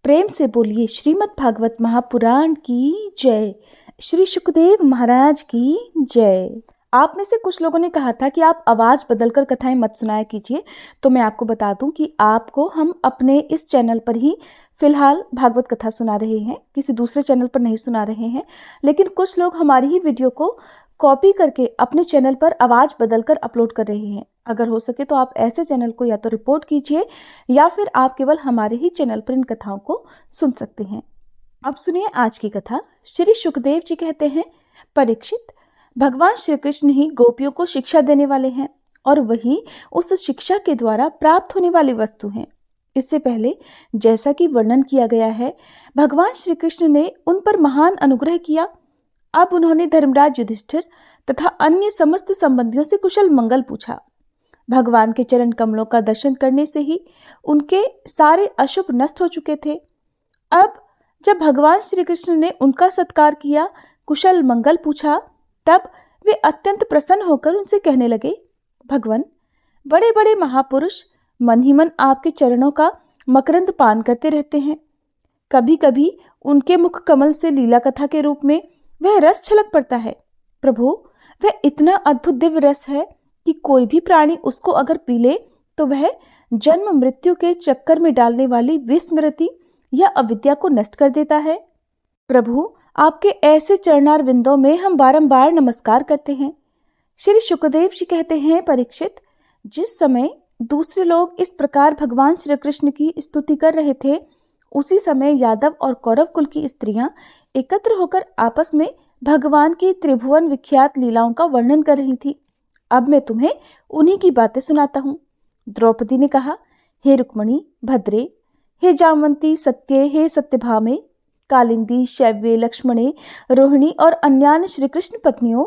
प्रेम से बोलिए श्रीमद् भागवत महापुराण की जय। श्री सुखदेव महाराज की जय। आप में से कुछ लोगों ने कहा था कि आप आवाज बदलकर कथाएं मत सुनाया कीजिए, तो मैं आपको बता दूं कि आपको हम अपने इस चैनल पर ही फिलहाल भागवत कथा सुना रहे हैं, किसी दूसरे चैनल पर नहीं सुना रहे हैं। लेकिन कुछ लोग हमारी ही वीडियो को कॉपी करके अपने चैनल पर आवाज बदलकर अपलोड कर रहे हैं। अगर हो सके तो आप ऐसे चैनल को या तो रिपोर्ट कीजिए या फिर आप केवल हमारे ही चैनल पर इन कथाओं को सुन सकते हैं। अब सुनिए आज की कथा। श्री सुखदेव जी कहते हैं, परीक्षित, भगवान श्री कृष्ण ही गोपियों को शिक्षा देने वाले हैं और वही उस शिक्षा के द्वारा प्राप्त होने वाली वस्तु हैं। इससे पहले जैसा कि वर्णन किया गया है, भगवान श्री कृष्ण ने उन पर महान अनुग्रह किया। अब उन्होंने धर्मराज युधिष्ठिर तथा अन्य समस्त संबंधियों से कुशल मंगल पूछा। भगवान के चरण कमलों का दर्शन करने से ही उनके सारे अशुभ नष्ट हो चुके थे। अब जब भगवान श्री कृष्ण ने उनका सत्कार किया, कुशल मंगल पूछा, तब वे अत्यंत प्रसन्न होकर उनसे कहने लगे, भगवान, बड़े बड़े महापुरुष मन ही मन आपके चरणों का मकरंद पान करते रहते हैं। कभी कभी उनके मुख कमल से लीला कथा के रूप में वह रस छलक पड़ता है। प्रभु, वह इतना अद्भुत दिव्य रस है कि कोई भी प्राणी उसको अगर पी ले तो वह जन्म मृत्यु के चक्कर में डालने वाली विस्मृति या अविद्या को नष्ट कर देता है। प्रभु, आपके ऐसे चरणार विंदों में हम बारंबार नमस्कार करते हैं। श्री सुखदेव जी कहते हैं, परीक्षित, जिस समय दूसरे लोग इस प्रकार भगवान श्री कृष्ण की स्तुति कर रहे थे, उसी समय यादव और कौरव कुल की स्त्रियां एकत्र होकर आपस में भगवान की त्रिभुवन विख्यात लीलाओं का वर्णन कर रही थी। अब मैं तुम्हें उन्हीं की बातें सुनाता हूँ। द्रौपदी ने कहा, हे रुक्मणी, भद्रे, हे जामवंती, सत्ये, हे सत्यभामे, कालिंदी, शैव्य, लक्ष्मणे, रोहिणी और अन्यान्य श्री कृष्ण पत्नियों,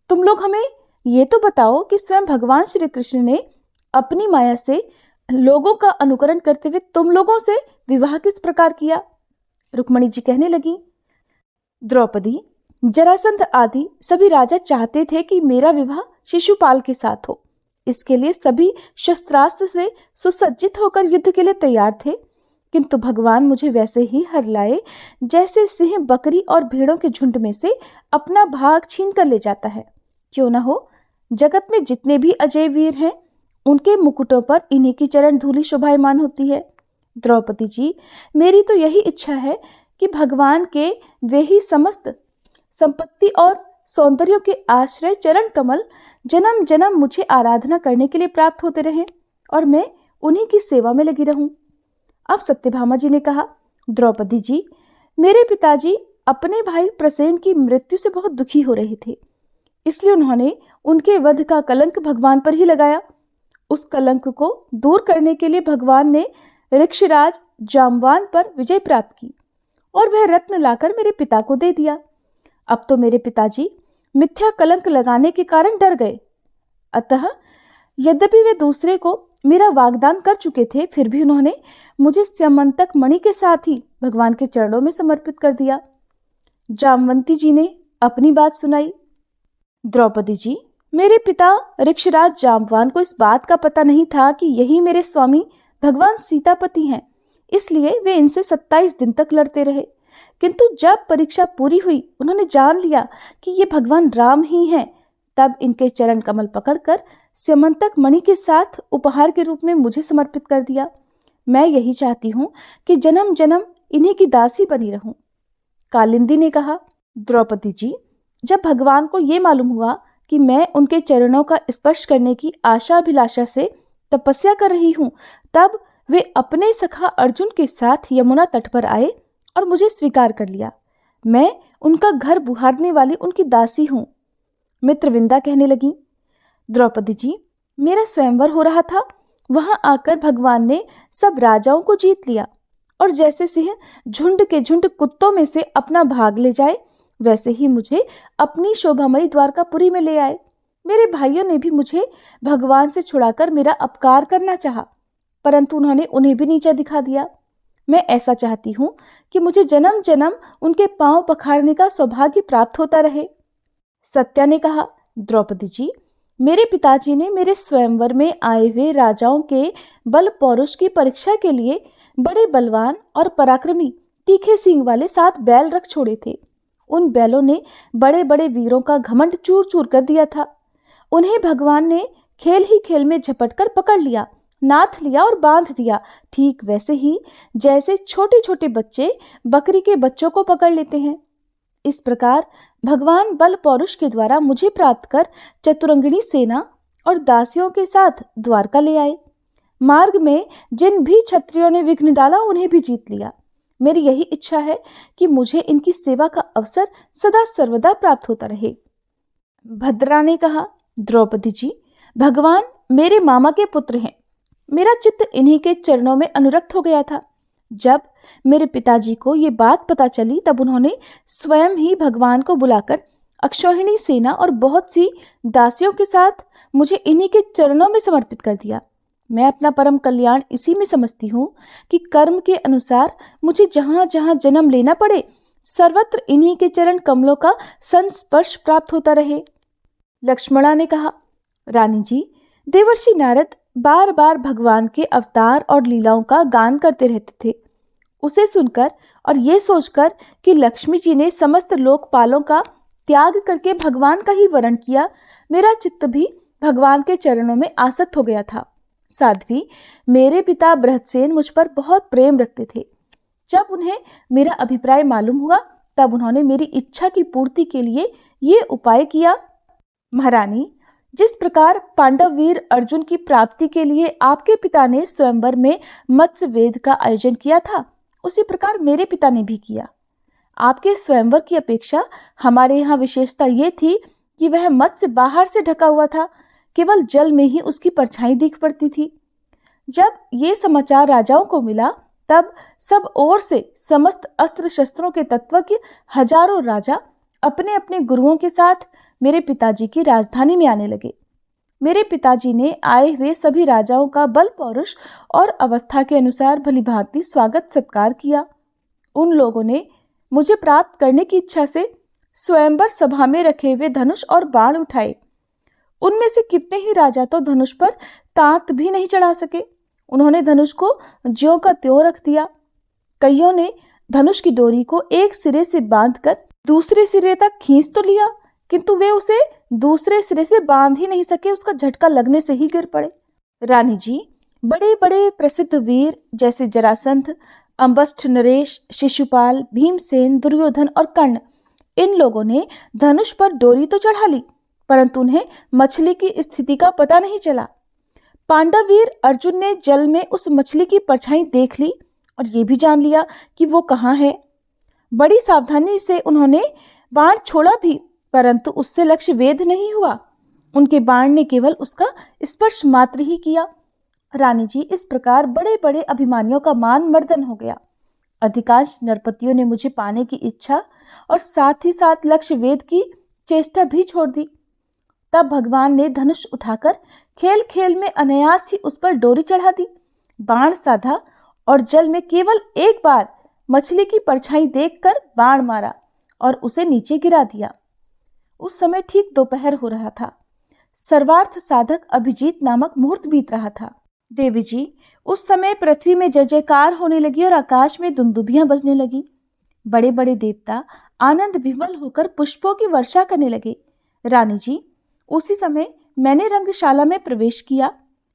तुम लोग हमें ये तो बताओ कि स्वयं भगवान श्री कृष्ण ने अपनी माया से लोगों का अनुकरण करते हुए तुम लोगों से विवाह किस प्रकार किया। रुक्मणी जी कहने लगी, द्रौपदी, जरासंध आदि सभी राजा चाहते थे कि मेरा विवाह शिशुपाल के साथ हो। इसके लिए सभी शस्त्रास्त्र से सुसज्जित होकर युद्ध के लिए तैयार थे, किंतु भगवान मुझे वैसे ही हर लाए जैसे सिंह बकरी और भेड़ों के झुंड में से अपना भाग छीन कर ले जाता है। क्यों न हो, जगत में जितने भी अजय वीर हैं, उनके मुकुटों पर इन्हीं की चरण धूलि शोभायमान होती है। द्रौपदी जी, मेरी तो यही इच्छा है कि भगवान के वे ही समस्त संपत्ति और सौंदर्यों के आश्रय चरण कमल जन्म जन्म मुझे आराधना करने के लिए प्राप्त होते रहें और मैं उन्हीं की सेवा में लगी रहूं। अब सत्यभामा जी ने कहा, द्रौपदी जी, मेरे पिताजी अपने भाई प्रसेन की मृत्यु से बहुत दुखी हो रहे थे, इसलिए उन्होंने उनके वध का कलंक भगवान पर ही लगाया। उस कलंक को दूर करने के लिए भगवान ने ऋक्षराज जाम्बान पर विजय प्राप्त की और वह रत्न लाकर मेरे पिता को दे दिया। अब तो मेरे पिताजी मिथ्या कलंक लगाने के कारण डर गए। अतः यद्यपि वे दूसरे को मेरा वाग्दान कर चुके थे, फिर भी उन्होंने मुझे स्यमंतक मणि के साथ ही भगवान के चरणों में समर्पित कर दिया। जामवंती जी ने अपनी बात सुनाई, द्रौपदी जी, मेरे पिता ऋक्षराज जाम्बान को इस बात का पता नहीं था कि यही मेरे स्वामी भगवान सीतापति हैं, इसलिए वे इनसे 27 दिन तक लड़ते रहे। किंतु जब परीक्षा पूरी हुई, उन्होंने जान लिया कि ये भगवान राम ही हैं, तब इनके चरण कमल पकड़कर स्यमंतक मणि के साथ उपहार के रूप में मुझे समर्पित कर दिया। मैं यही चाहती हूँ कि जन्म जन्म इन्हीं की दासी बनी रहूं। कालिंदी ने कहा, द्रौपदी जी, जब भगवान को ये मालूम हुआ कि मैं उनके चरणों का स्पर्श करने की आशा अभिलाषा से तपस्या कर रही हूँ, तब वे अपने सखा अर्जुन के साथ यमुना तट पर आए और मुझे स्वीकार कर लिया। मैं उनका घर बुहारने वाली उनकी दासी हूँ। मित्रविंदा कहने लगी, द्रौपदी जी, मेरा स्वयंवर हो रहा था, वहां आकर भगवान ने सब राजाओं को जीत लिया और जैसे सिंह झुंड के झुंड कुत्तों में से अपना भाग ले जाए, वैसे ही मुझे अपनी शोभामयी द्वारकापुरी में ले आए। मेरे भाइयों ने भी मुझे भगवान से छुड़ाकर मेरा अपकार करना चाहा, परंतु उन्होंने उन्हें भी नीचा दिखा दिया। मैं ऐसा चाहती हूँ कि मुझे जन्म जन्म उनके पांव पखाड़ने का सौभाग्य प्राप्त होता रहे। सत्या ने कहा, द्रौपदी जी, मेरे पिताजी ने मेरे स्वयंवर में आए हुए राजाओं के बल पौरुष की परीक्षा के लिए बड़े बलवान और पराक्रमी तीखे सींग वाले 7 बैल रख छोड़े थे। उन बैलों ने बड़े बड़े वीरों का घमंड चूर चूर कर दिया था। उन्हें भगवान ने खेल ही खेल में झपट कर पकड़ लिया, नाथ लिया और बांध दिया, ठीक वैसे ही जैसे छोटे छोटे बच्चे बकरी के बच्चों को पकड़ लेते हैं। इस प्रकार भगवान बल पौरुष के द्वारा मुझे प्राप्त कर चतुरंगिणी सेना और दासियों के साथ द्वारका ले आए। मार्ग में जिन भी क्षत्रियों ने विघ्न डाला उन्हें भी जीत लिया। मेरी यही इच्छा है कि मुझे इनकी सेवा का अवसर सदा सर्वदा प्राप्त होता रहे। भद्रा ने कहा, द्रौपदी जी, भगवान मेरे मामा के पुत्र हैं। मेरा चित्त इन्हीं के चरणों में अनुरक्त हो गया था। जब मेरे पिताजी को ये बात पता चली तब उन्होंने स्वयं ही भगवान को बुलाकर अक्षौहिणी सेना और बहुत सी दासियों के साथ मुझे इन्हीं के चरणों में समर्पित कर दिया। मैं अपना परम कल्याण इसी में समझती हूँ कि कर्म के अनुसार मुझे जहाँ जहाँ जन्म लेना पड़े सर्वत्र इन्हीं के चरण कमलों का संस्पर्श प्राप्त होता रहे। लक्ष्मणा ने कहा, रानी जी, देवर्षि नारद बार बार भगवान के अवतार और लीलाओं का गान करते रहते थे। उसे सुनकर और ये सोचकर कि लक्ष्मी जी ने समस्त लोकपालों का त्याग करके भगवान का ही वरण किया, मेरा चित्त भी भगवान के चरणों में आसक्त हो गया था। साध्वी, मेरे पिता बृहत्सेन मुझ पर बहुत प्रेम रखते थे। जब उन्हें मेरा अभिप्राय मालूम हुआ तब उन्होंने मेरी इच्छा की पूर्ति के लिए ये उपाय किया। महारानी, जिस प्रकार पांडव वीर अर्जुन की प्राप्ति के लिए आपके पिता ने स्वयंवर में मत्स्य वेद का आयोजन किया था, उसी प्रकार मेरे पिता ने भी किया। आपके स्वयंवर की अपेक्षा हमारे यहाँ विशेषता ये थी कि वह मत्स्य बाहर से ढका हुआ था, केवल जल में ही उसकी परछाई दिख पड़ती थी। जब ये समाचार राजाओं को मिला तब सब ओर से समस्त अस्त्र शस्त्रों के तत्वज्ञ हजारों राजा अपने अपने गुरुओं के साथ मेरे पिताजी की राजधानी में आने लगे। मेरे पिताजी ने आए हुए सभी राजाओं का बल पौरुष और अवस्था के अनुसार भलीभांति स्वागत सत्कार किया। उन लोगों ने मुझे प्राप्त करने की इच्छा से स्वयंवर सभा में रखे हुए धनुष और बाण उठाए। उनमें से कितने ही राजा तो धनुष पर तांत भी नहीं चढ़ा सके। उन्होंने धनुष को ज्यों का त्यों रख दिया। कईयों ने धनुष की डोरी को एक सिरे से बांधकर दूसरे सिरे तक खींच तो लिया, किंतु वे उसे दूसरे सिरे से बांध ही नहीं सके, उसका झटका लगने से ही गिर पड़े। रानी जी, बड़े बड़े प्रसिद्ध वीर जैसे जरासंध, अंबष्ठ नरेश, शिशुपाल, भीमसेन, दुर्योधन और कर्ण, इन लोगों ने धनुष पर डोरी तो चढ़ा ली परंतु उन्हें मछली की स्थिति का पता नहीं चला। पांडव वीर अर्जुन ने जल में उस मछली की परछाई देख ली और ये भी जान लिया कि वो कहाँ है। बड़ी सावधानी से उन्होंने बाण छोड़ा भी परंतु उससे लक्ष्य वेध नहीं हुआ। उनके बाण ने केवल उसका स्पर्श मात्र ही किया। रानी जी, इस प्रकार बड़े बड़े अभिमानियों का मान मर्दन हो गया। अधिकांश नरपतियों ने मुझे पाने की इच्छा और साथ ही साथ लक्ष्य वेध की चेष्टा भी छोड़ दी। तब भगवान ने धनुष उठाकर खेल खेल में अनायास ही उस पर डोरी चढ़ा दी, बाण साधा और जल में केवल एक बार मछली की परछाई देखकर बाण मारा और उसे नीचे गिरा दिया। उस समय ठीक दोपहर हो रहा था। सर्वार्थ साधक अभिजीत नामक मुहूर्त बीत रहा था। देवी जी, उस समय पृथ्वी में जय जयकार होने लगी और आकाश में दुंदुभियां बजने लगी। बड़े बड़े देवता आनंद विह्वल होकर पुष्पों की वर्षा करने लगे। रानी जी, उसी समय मैंने रंगशाला में प्रवेश किया।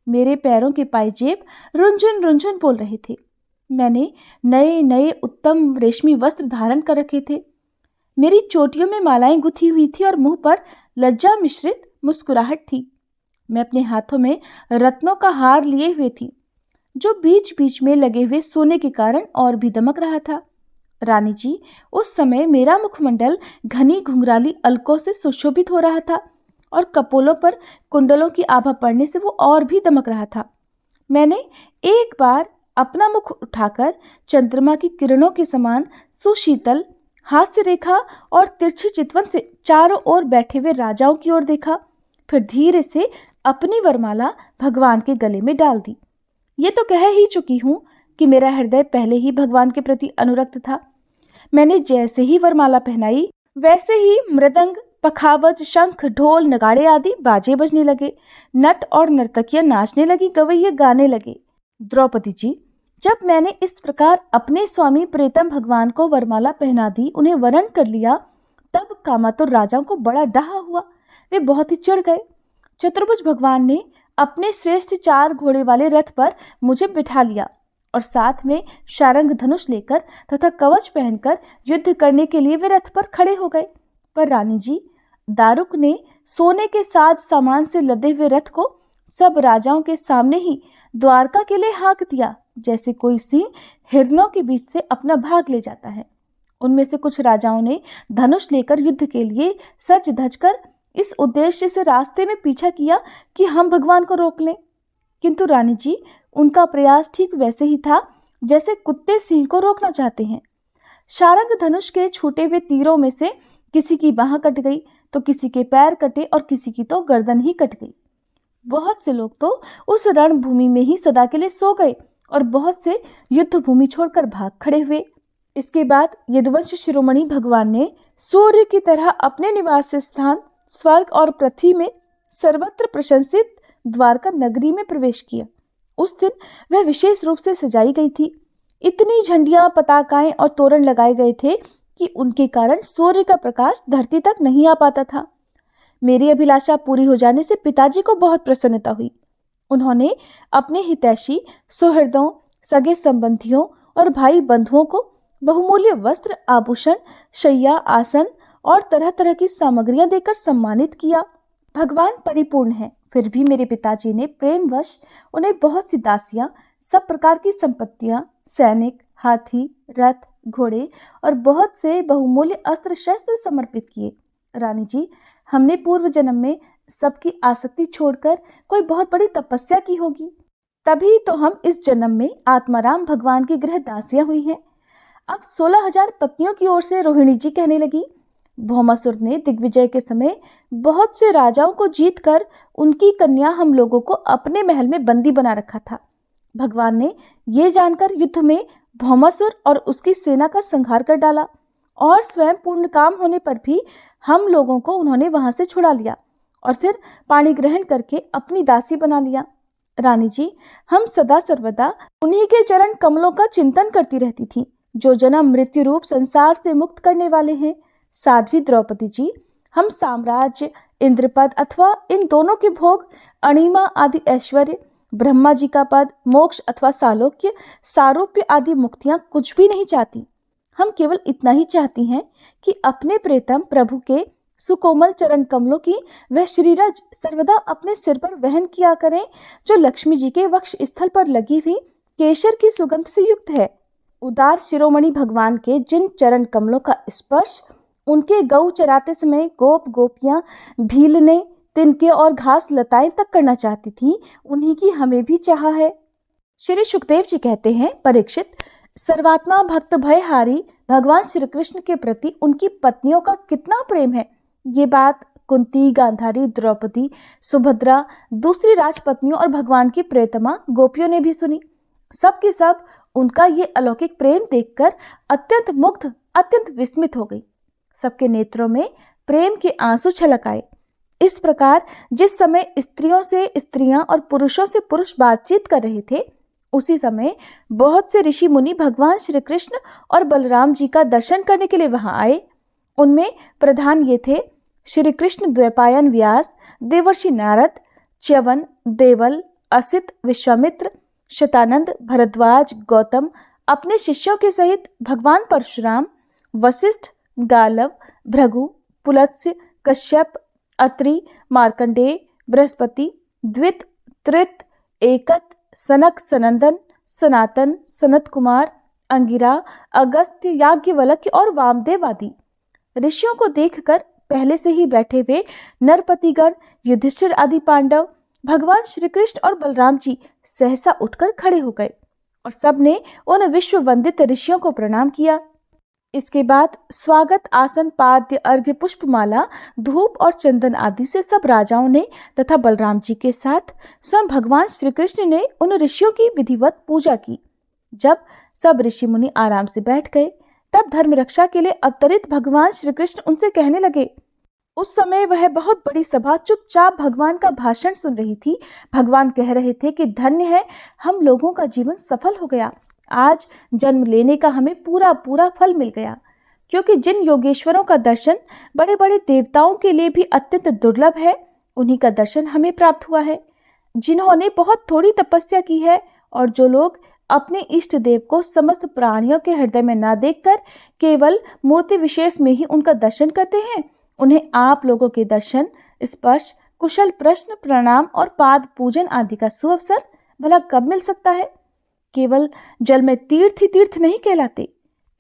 मेरे पैरों के पायजेब रुंझुन रुंझुन बोल रहे थे। मैंने नए नए उत्तम रेशमी वस्त्र धारण कर रखे थे। मेरी चोटियों में मालाएं गुथी हुई थी और मुंह पर लज्जा मिश्रित मुस्कुराहट थी। मैं अपने हाथों में रत्नों का हार लिए हुए थी, जो बीच बीच में लगे हुए सोने के कारण और भी दमक रहा था। रानी जी, उस समय मेरा मुखमंडल घनी घुंघराली अलकों से सुशोभित हो रहा था और कपोलों पर कुंडलों की आभा पड़ने से वो और भी दमक रहा था। मैंने एक बार अपना मुख उठाकर चंद्रमा की किरणों के समान सुशीतल हास्य रेखा और तिरछी चितवन से चारों ओर बैठे हुए राजाओं की ओर देखा, फिर धीरे से अपनी वरमाला भगवान के गले में डाल दी। ये तो कह ही चुकी हूँ कि मेरा हृदय पहले ही भगवान के प्रति अनुरक्त था। मैंने जैसे ही वरमाला पहनाई वैसे ही मृदंग, पखावज, शंख, ढोल, नगाड़े आदि बाजे बजने लगे। नट और नर्तकियां नाचने लगी, गवैये गाने लगे। द्रौपदी जी, जब मैंने इस प्रकार अपने स्वामी प्रीतम भगवान को वरमाला पहना दी, उन्हें वरण कर लिया, तब कामातुर राजाओं को बड़ा डहा हुआ। वे बहुत ही चिढ़ गए। चतुर्भुज भगवान ने अपने श्रेष्ठ 4 घोड़े वाले रथ पर मुझे बिठा लिया और साथ में शारंग धनुष लेकर तथा कवच पहनकर युद्ध करने के लिए वे रथ पर खड़े हो गए। पर रानी जी, दारुक ने सोने के साज सामान से लदे हुए रथ को सब राजाओं के सामने ही द्वारका के लिए हाँक दिया, जैसे कोई सिंह हिरणों के बीच से अपना भाग ले जाता है। उनमें से कुछ राजाओं ने धनुष लेकर युद्ध के लिए सज धज कर इस उद्देश्य से रास्ते में पीछा किया कि हम भगवान को रोक लें, किंतु रानी जी, उनका प्रयास ठीक वैसे ही था जैसे कुत्ते सिंह को रोकना चाहते हैं। शारंग धनुष के छूटे हुए तीरों में से किसी की बाह कट गई, तो किसी के पैर कटे और किसी की तो गर्दन ही कट गई। बहुत से लोग तो उस रणभूमि में ही सदा के लिए सो गए और बहुत से युद्ध भूमि छोड़कर भाग खड़े हुए। इसके बाद यदुवंश शिरोमणि भगवान ने सूर्य की तरह अपने निवास स्थान स्वर्ग और पृथ्वी में सर्वत्र प्रशंसित द्वारका नगरी में प्रवेश किया। उस दिन वह विशेष रूप से सजाई गई थी। इतनी झंडियां, पताकाएं और तोरण लगाए गए थे कि उनके कारण सूर्य का प्रकाश धरती तक नहीं आ पाता था। मेरी अभिलाषा पूरी हो जाने से पिताजी को बहुत प्रसन्नता हुई। उन्होंने अपने हितैषी, सुहृदों, सगे संबंधियों और भाई बंधुओं को बहुमूल्य वस्त्र, आभूषण, शैया, आसन और तरह तरह की सामग्रियां देकर सम्मानित किया। भगवान परिपूर्ण है, फिर भी मेरे पिताजी ने प्रेमवश उन्हें बहुत सी दासियां, सब प्रकार की संपत्तियां, सैनिक, हाथी, रथ, घोड़े और बहुत से बहुमूल्य अस्त्र शस्त्र समर्पित किए। रानी जी, हमने पूर्व जन्म में सबकी आसक्ति छोड़कर कोई बहुत बड़ी तपस्या की होगी, तभी तो हम इस जन्म में आत्माराम भगवान की गृह दासियां हुई हैं। अब 16,000 पत्नियों की ओर से रोहिणी जी कहने लगी, भौमासुर ने दिग्विजय के समय बहुत से राजाओं को जीतकर उनकी कन्या हम लोगों को अपने महल में बंदी बना रखा था। भगवान ने ये जानकर युद्ध में भौमासुर और उसकी सेना का संहार कर डाला और स्वयं पूर्ण काम होने पर भी हम लोगों को उन्होंने वहां से छुड़ा लिया और फिर पाणी ग्रहण करके अपनी दासी बना लिया। रानी जी, हम सदा सर्वदा उन्हीं के चरण कमलों का चिंतन करती रहती थी, जो जन्म मृत्यु रूप संसार से मुक्त करने वाले हैं। साध्वी द्रौपदी जी, हम साम्राज्य, इंद्रपद अथवा इन दोनों के भोग, अणिमा आदि ऐश्वर्य, ब्रह्मा जी का पद, मोक्ष अथवा सालोक्य, सारूप्य आदि मुक्तियां कुछ भी नहीं चाहती। हम केवल इतना ही चाहती हैं कि अपने प्रेतम प्रभु के सुकोमल चरण कमलों की वह श्रीरज सर्वदा अपने सिर पर वहन किया करें, जो लक्ष्मी जी के वक्ष स्थल पर लगी हुई केशर की सुगंध से युक्त है। उदार शिरोमणि भगवान के जिन चरण कमलों का स्पर्श उनके गऊ चराते समय गोप गोपियां भीलने, तिनके और घास लताएं तक करना चाहती थी, उन्हीं की हमें भी चाह है। श्री सुखदेव जी कहते हैं, परीक्षित, सर्वात्मा भक्त भयहारी भगवान श्री कृष्ण के प्रति उनकी पत्नियों का कितना प्रेम है। ये बात कुंती, गांधारी, द्रौपदी, सुभद्रा, दूसरी राजपत्नियों और भगवान की प्रेतमा गोपियों ने भी सुनी। सब के सब उनका ये अलौकिक प्रेम देखकर अत्यंत मुग्ध, अत्यंत विस्मित हो गई। सबके नेत्रों में प्रेम के आंसू छलक आए। इस प्रकार जिस समय स्त्रियों से स्त्रियां और पुरुषों से पुरुष बातचीत कर रहे थे, उसी समय बहुत से ऋषि मुनि भगवान श्री कृष्ण और बलराम जी का दर्शन करने के लिए वहां आए। उनमें प्रधान ये थे श्री कृष्ण द्वैपायन व्यास, देवर्षि नारद, च्यवन, देवल, असित, विश्वामित्र, शतानंद, भरद्वाज, गौतम, अपने शिष्यों के सहित भगवान परशुराम, वशिष्ठ, गालव, भृगु, पुलत्स्य, कश्यप, अत्रि, मार्कंडेय, बृहस्पति, द्वित, त्रित, एकत, सनक, सनंदन, सनातन, सनत कुमार, अंगिरा, अगस्त्य, याज्ञवल्क्य और वामदेव आदि ऋषियों को देखकर पहले से ही बैठे हुए नरपतिगण, युधिष्ठिर आदि पांडव, भगवान श्री कृष्ण और बलराम जी सहसा उठकर खड़े हो गए और सबने उन विश्व वंदित ऋषियों को प्रणाम किया। इसके बाद स्वागत आसन, पाद्य, अर्घ्य, पुष्पमाला, धूप और चंदन आदि से सब राजाओं ने तथा बलराम जी के साथ स्वयं भगवान श्री कृष्ण ने उन ऋषियों की विधिवत पूजा की। जब सब ऋषि मुनि आराम से बैठ गए, तब धर्म रक्षा के लिए अवतरित भगवान श्री कृष्ण उनसे कहने लगे। उस समय वह बहुत बड़ी सभा चुपचाप भगवान का भाषण सुन रही थी। भगवान कह रहे थे कि धन्य है, हम लोगों का जीवन सफल हो गया। आज जन्म लेने का हमें पूरा पूरा फल मिल गया, क्योंकि जिन योगेश्वरों का दर्शन बड़े बड़े देवताओं के लिए भी अत्यंत दुर्लभ है, उन्हीं का दर्शन हमें प्राप्त हुआ है। जिन्होंने बहुत थोड़ी तपस्या की है और जो लोग अपने इष्ट देव को समस्त प्राणियों के हृदय में ना देखकर केवल मूर्ति विशेष में ही उनका दर्शन करते हैं, उन्हें आप लोगों के दर्शन, स्पर्श, कुशल प्रश्न, प्रणाम और पाद पूजन आदि का सुअवसर भला कब मिल सकता है। केवल जल में तीर्थ ही तीर्थ नहीं कहलाते,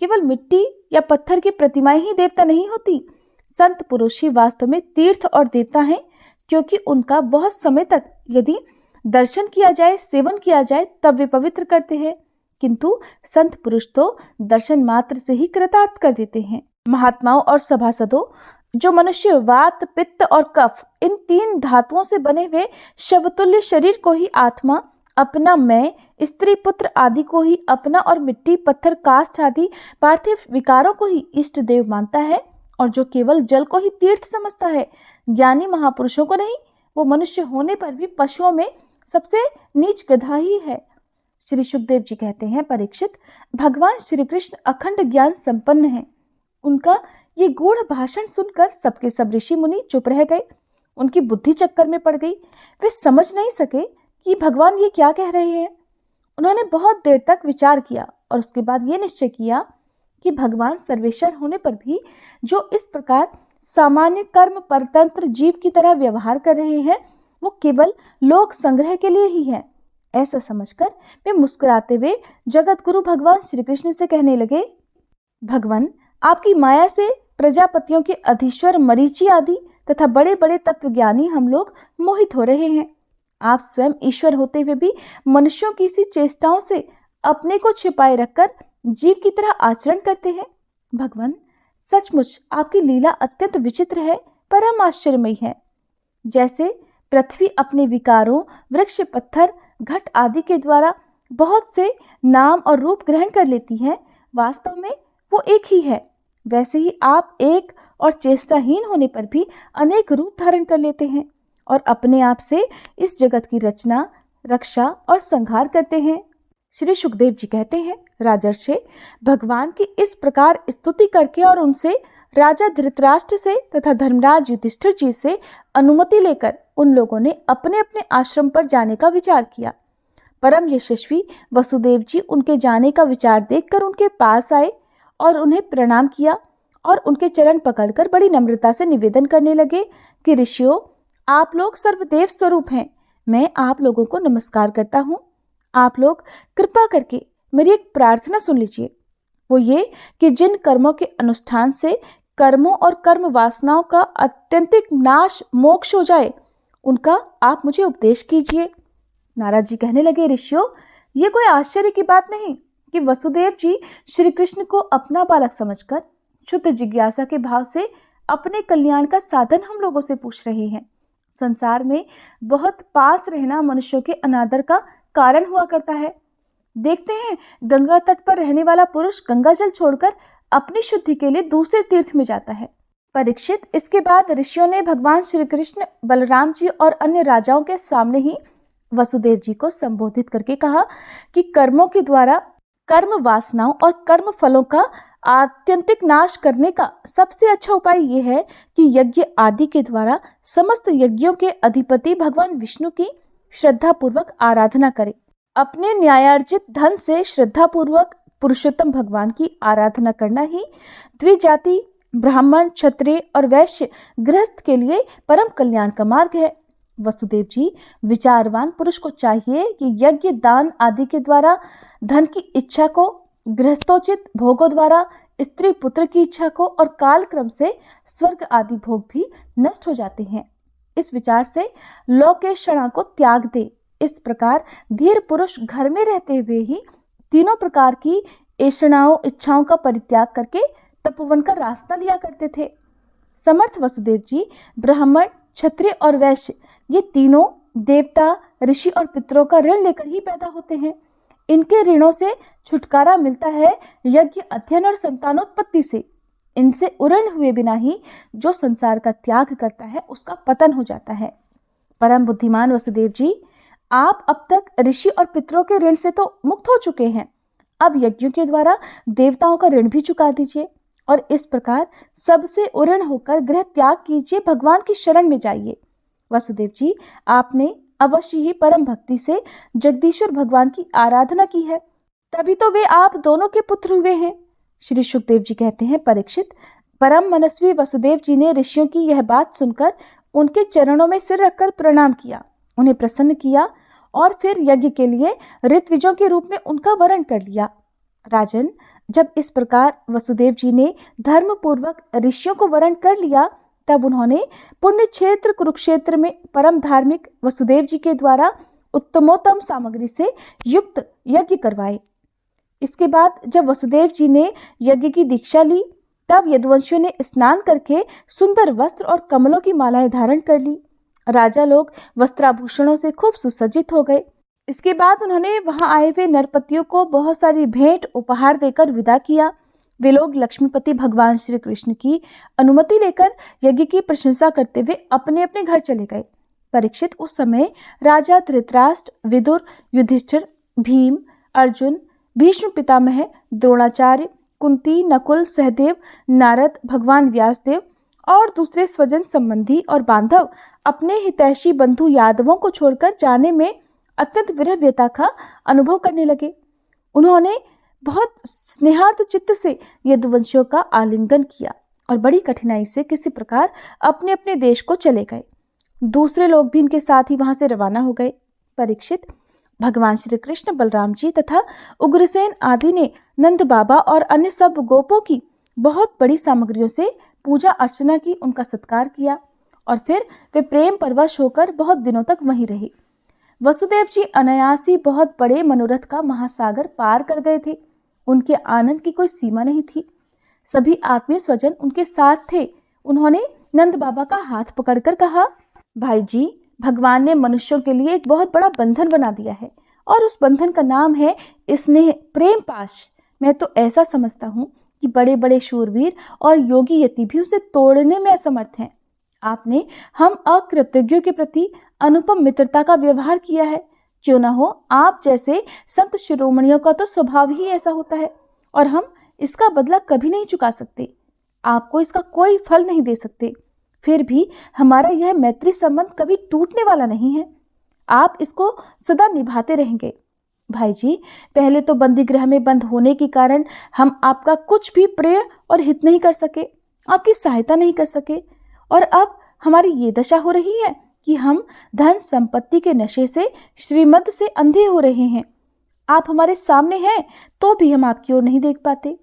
केवल मिट्टी या पत्थर की प्रतिमाएं ही देवता नहीं होती। संत पुरुष ही वास्तव में तीर्थ और देवता हैं, क्योंकि उनका बहुत समय तक यदि दर्शन किया जाए, सेवन किया जाए, तब वे पवित्र करते हैं, किंतु संत पुरुष तो दर्शन मात्र से ही कृतार्थ कर देते हैं। महात्माओं और सभासदों, जो मनुष्य वात, पित्त और कफ इन 3 धातुओं से बने हुए शवतुल्य शरीर को ही आत्मा, अपना मैं, स्त्री पुत्र आदि को ही अपना और मिट्टी, पत्थर, काष्ठ आदि पार्थिव विकारों को ही इष्ट देव मानता है, और जो केवल जल को ही तीर्थ समझता है, ज्ञानी महापुरुषों को नहीं, वो मनुष्य होने पर भी पशुओं में सबसे नीच गधा ही है। श्री सुखदेव जी कहते हैं, परीक्षित, भगवान श्री कृष्ण अखंड ज्ञान संपन्न हैं। उनका ये गूढ़ भाषण सुनकर सबके सब ऋषि मुनि चुप रह गए। उनकी बुद्धि चक्कर में पड़ गई। वे समझ नहीं सके कि भगवान ये क्या कह रहे हैं। उन्होंने बहुत देर तक विचार किया और उसके बाद ये निश्चय किया कि भगवान सर्वेश्वर होने पर भी जो इस प्रकार सामान्य कर्म परतंत्र जीव की तरह व्यवहार कर रहे हैं, वो केवल लोक संग्रह के लिए ही है। ऐसा समझकर वे मुस्कुराते हुए जगत गुरु भगवान श्री कृष्ण से कहने लगे, भगवान, आपकी माया से प्रजापतियों के अधीश्वर मरीचि आदि तथा बड़े बड़े तत्वज्ञानी हम लोग मोहित हो रहे हैं। आप स्वयं ईश्वर होते हुए भी मनुष्यों की सी चेष्टाओं से अपने को छिपाए रखकर जीव की तरह आचरण करते हैं। भगवान, सचमुच आपकी लीला अत्यंत विचित्र है, परम आश्चर्यमयी है। जैसे पृथ्वी अपने विकारों, वृक्ष, पत्थर, घट आदि के द्वारा बहुत से नाम और रूप ग्रहण कर लेती है, वास्तव में वो एक ही है, वैसे ही आप एक और चेष्टाहीन होने पर भी अनेक रूप धारण कर लेते हैं और अपने आप से इस जगत की रचना, रक्षा और संहार करते हैं। श्री सुखदेव जी कहते हैं, राजर्षि, भगवान की इस प्रकार स्तुति करके और उनसे राजा धृतराष्ट्र से तथा धर्मराज युधिष्ठिर जी से अनुमति लेकर उन लोगों ने अपने अपने आश्रम पर जाने का विचार किया। परम यशस्वी वसुदेव जी उनके जाने का विचार देखकर उनके पास आए और उन्हें प्रणाम किया और उनके चरण पकड़कर बड़ी नम्रता से निवेदन करने लगे कि ऋषियों, आप लोग सर्वदेव स्वरूप हैं, मैं आप लोगों को नमस्कार करता हूँ। आप लोग कृपा करके मेरी एक प्रार्थना सुन लीजिए। वो ये कि जिन कर्मों के अनुष्ठान से कर्मों और कर्म वासनाओं का अत्यंतिक नाश, मोक्ष हो जाए, उनका आप मुझे उपदेश कीजिए। नारद जी कहने लगे, ऋषियों, ये कोई आश्चर्य की बात नहीं कि वसुदेव जी श्री कृष्ण को अपना बालक समझकर शुद्ध जिज्ञासा के भाव से अपने कल्याण का साधन हम लोगों से पूछ रहे हैं। संसार में बहुत पास रहना मनुष्यों के अनादर का कारण हुआ करता है। देखते हैं, गंगा तट पर रहने वाला पुरुष गंगा जल छोड़कर अपनी शुद्धि के लिए दूसरे तीर्थ में जाता है। परीक्षित, इसके बाद ऋषियों ने भगवान श्री कृष्ण, बलराम जी और अन्य राजाओं के सामने ही वसुदेव जी को संबोधित करके कहा कि कर्मों के द्वारा कर्म वासनाओं और कर्म फलों का आत्यंतिक नाश करने का सबसे अच्छा उपाय यह है कि यज्ञ आदि के द्वारा समस्त यज्ञों के अधिपति भगवान विष्णु की श्रद्धा पूर्वक आराधना करें। अपने न्यायार्जित धन से श्रद्धा पूर्वक पुरुषोत्तम भगवान की आराधना करना ही द्विजाति, ब्राह्मण, क्षत्रिय और वैश्य गृहस्थ के लिए परम कल्याण का मार्ग है। वसुदेव जी, विचारवान पुरुष को चाहिए कि यज्ञ, दान आदि के द्वारा धन की इच्छा को, गृहस्थोचित भोगों द्वारा स्त्री पुत्र की इच्छा को और काल क्रम से स्वर्ग आदि भोग भी नष्ट हो जाते हैं। इस विचार से लोकेशणा को त्याग दे। इस प्रकार धीर पुरुष घर में रहते हुए ही तीनों प्रकार की ऐषणाओं, इच्छाओं का परित्याग करके तपोवन का रास्ता लिया करते थे। समर्थ वसुदेव जी ब्राह्मण, क्षत्रिय और वैश्य ये तीनों देवता, ऋषि और पितरों का ऋण लेकर ही पैदा होते हैं। इनके ऋणों से छुटकारा मिलता है यज्ञ, अध्ययन और संतानोत्पत्ति से। इनसे उऋण हुए बिना ही जो संसार का त्याग करता है उसका पतन हो जाता है। परम बुद्धिमान वसुदेव जी, आप अब तक ऋषि और पितरों के ऋण से तो मुक्त हो चुके हैं। अब यज्ञों के द्वारा देवताओं का ऋण भी चुका दीजिए और इस प्रकार सबसे उऋण होकर गृह त्याग कीजिए, भगवान की शरण में जाइए। वसुदेव जी, आपने अवश्य ही परम भक्ति से जगदीश्वर भगवान की आराधना की है, तभी तो वे आप दोनों के पुत्र हुए हैं। श्री सुखदेव जी कहते हैं, परीक्षित, परम मनस्वी वसुदेव जी ने ऋषियों की यह बात सुनकर उनके चरणों में सिर रखकर प्रणाम किया, उन्हें प्रसन्न किया और फिर यज्ञ के लिए ऋत्विजों के रूप में उनका वरण कर लिया। राजन, जब इस प्रकार वसुदेव जी ने धर्म पूर्वक ऋषियों को वरण कर लिया, तब उन्होंने पुण्य क्षेत्र कुरुक्षेत्र में परम धार्मिक वसुदेव जी के द्वारा उत्तमोत्तम सामग्री से युक्त यज्ञ करवाए। इसके बाद जब वसुदेव जी ने यज्ञ की दीक्षा ली, तब यदुवंशियों ने स्नान करके सुंदर वस्त्र और कमलों की मालाएं धारण कर ली। राजा लोग वस्त्राभूषणों से खूब सुसज्जित हो गए। इसके बाद उन्होंने वहां आए हुए नरपतियों को बहुत सारी भेंट उपहार देकर विदा किया। वे लोग लक्ष्मीपति भगवान श्री कृष्ण की अनुमति लेकर यज्ञ की प्रशंसा करते हुए अपने अपने घर चले गए। परीक्षित, उस समय राजा धृतराष्ट्र, विदुर, युधिष्ठिर, भीम, अर्जुन, भीष्म पितामह, द्रोणाचार्य, कुंती, नकुल, सहदेव, नारद, भगवान व्यासदेव और दूसरे स्वजन संबंधी और बांधव अपने हितैषी बंधु यादवों को छोड़कर जाने में अत्यंत विरह व्यथा का अनुभव करने लगे। उन्होंने बहुत स्नेहार्थ चित्त से यदुवंशियों का आलिंगन किया और बड़ी कठिनाई से किसी प्रकार अपने अपने देश को चले गए। दूसरे लोग भी इनके साथ ही वहां से रवाना हो गए। परीक्षित, भगवान श्री कृष्ण, बलराम जी तथा उग्रसेन आदि ने नंद बाबा और अन्य सब गोपों की बहुत बड़ी सामग्रियों से पूजा अर्चना की, उनका सत्कार किया और फिर वे प्रेम परवश होकर बहुत दिनों तक वहीं रहे। वसुदेव जी अनायास ही बहुत बड़े मनोरथ का महासागर पार कर गए थे। उनके आनंद की कोई सीमा नहीं थी। सभी आत्मीय स्वजन उनके साथ थे। उन्होंने नंद बाबा का हाथ पकड़कर कहा, भाई जी, भगवान ने मनुष्यों के लिए एक बहुत बड़ा बंधन बना दिया है और उस बंधन का नाम है स्नेह, प्रेम पाश। मैं तो ऐसा समझता हूँ कि बड़े बड़े शूरवीर और योगी यति भी उसे तोड़ने में असमर्थ हैं। आपने हम अकृतज्ञों के प्रति अनुपम मित्रता का व्यवहार किया है। क्यों न हो, आप जैसे संत शिरोमणियों का तो स्वभाव ही ऐसा होता है और हम इसका बदला कभी नहीं चुका सकते। आपको इसका कोई फल नहीं दे सकते। फिर भी हमारा यह मैत्री संबंध कभी टूटने वाला नहीं है। आप इसको सदा निभाते रहेंगे। भाई जी, पहले तो बंदी गृह में बंद होने के कारण हम आपका कुछ भी प्रिय और हित नहीं कर सके, आपकी सहायता नहीं कर सके, और अब हमारी ये दशा हो रही है कि हम धन संपत्ति के नशे से, श्रीमत से अंधे हो रहे हैं। आप हमारे सामने हैं तो भी हम आपकी ओर नहीं देख पाते।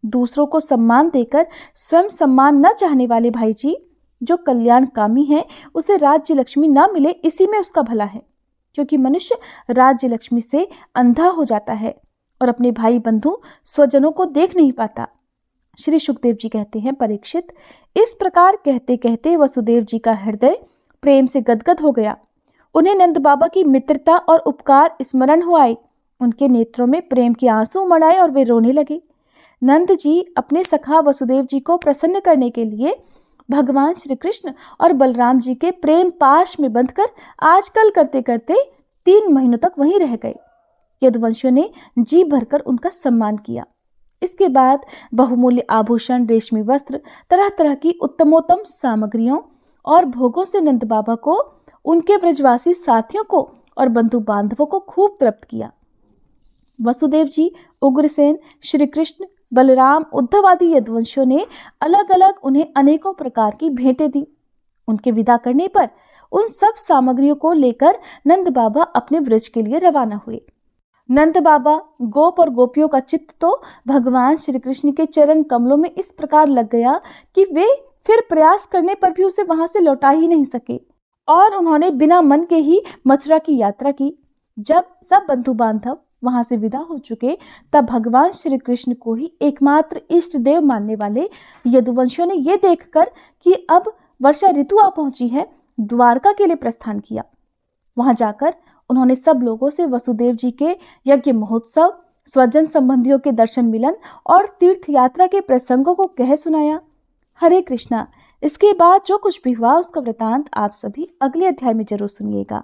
दूसरों को सम्मान देकर स्वयं सम्मान न चाहने वाले भाई जी, जो कल्याणकामी है, उसे राज्य लक्ष्मी न मिले इसी में उसका भला है, क्योंकि मनुष्य राज्य लक्ष्मी से अंधा हो जाता है और अपने भाई बंधु स्वजनों को देख नहीं पाता। श्री सुखदेव जी कहते हैं, परीक्षित, इस प्रकार कहते कहते वसुदेव जी का हृदय प्रेम से गदगद हो गया। उन्हें नंद बाबा की मित्रता और उपकार स्मरण हो आए। उनके नेत्रों में प्रेम के आंसू उमड़ आए और वे रोने लगे। नंद जी अपने सखा वसुदेव जी को प्रसन्न करने के लिए भगवान श्री कृष्ण और बलराम जी के प्रेम पाश में बंधकर आजकल करते करते 3 महीनों तक वहीं रह गए। यदुवंशियों ने जी भरकर उनका सम्मान किया। इसके बाद बहुमूल्य आभूषण, रेशमी वस्त्र, तरह तरह की उत्तमोत्तम सामग्रियों और भोगों से नंद बाबा को, उनके ब्रजवासी साथियों को और बंधु बांधवों को खूब तृप्त किया। वसुदेव जी, उग्रसेन, श्री कृष्ण, बलराम, उद्धव आदि यदुवंशियों ने अलग अलग उन्हें अनेकों प्रकार की भेंटें दी। उनके विदा करने पर उन सब सामग्रियों को लेकर नंद बाबा अपने व्रज के लिए रवाना हुए। नंद बाबा, गोप और गोपियों का चित्त तो भगवान श्री कृष्ण के चरण कमलों में इस प्रकार लग गया कि वे फिर प्रयास करने पर भी उसे वहां से लौटा ही नहीं सके और उन्होंने बिना मन के ही मथुरा की यात्रा की। जब सब बंधु बांधव वहां से विदा हो चुके, तब भगवान श्री कृष्ण को ही एकमात्र इष्ट देव मानने वाले यदुवंशियों ने यह देखकर कि अब वर्षा ऋतु आ पहुंची है, द्वारका के लिए प्रस्थान किया। वहां जाकर उन्होंने सब लोगों से वसुदेव जी के यज्ञ महोत्सव, स्वजन संबंधियों के दर्शन मिलन और तीर्थ यात्रा के प्रसंगों को कह सुनाया। हरे कृष्णा। इसके बाद जो कुछ भी हुआ उसका वृतांत आप सभी अगले अध्याय में जरूर सुनिएगा।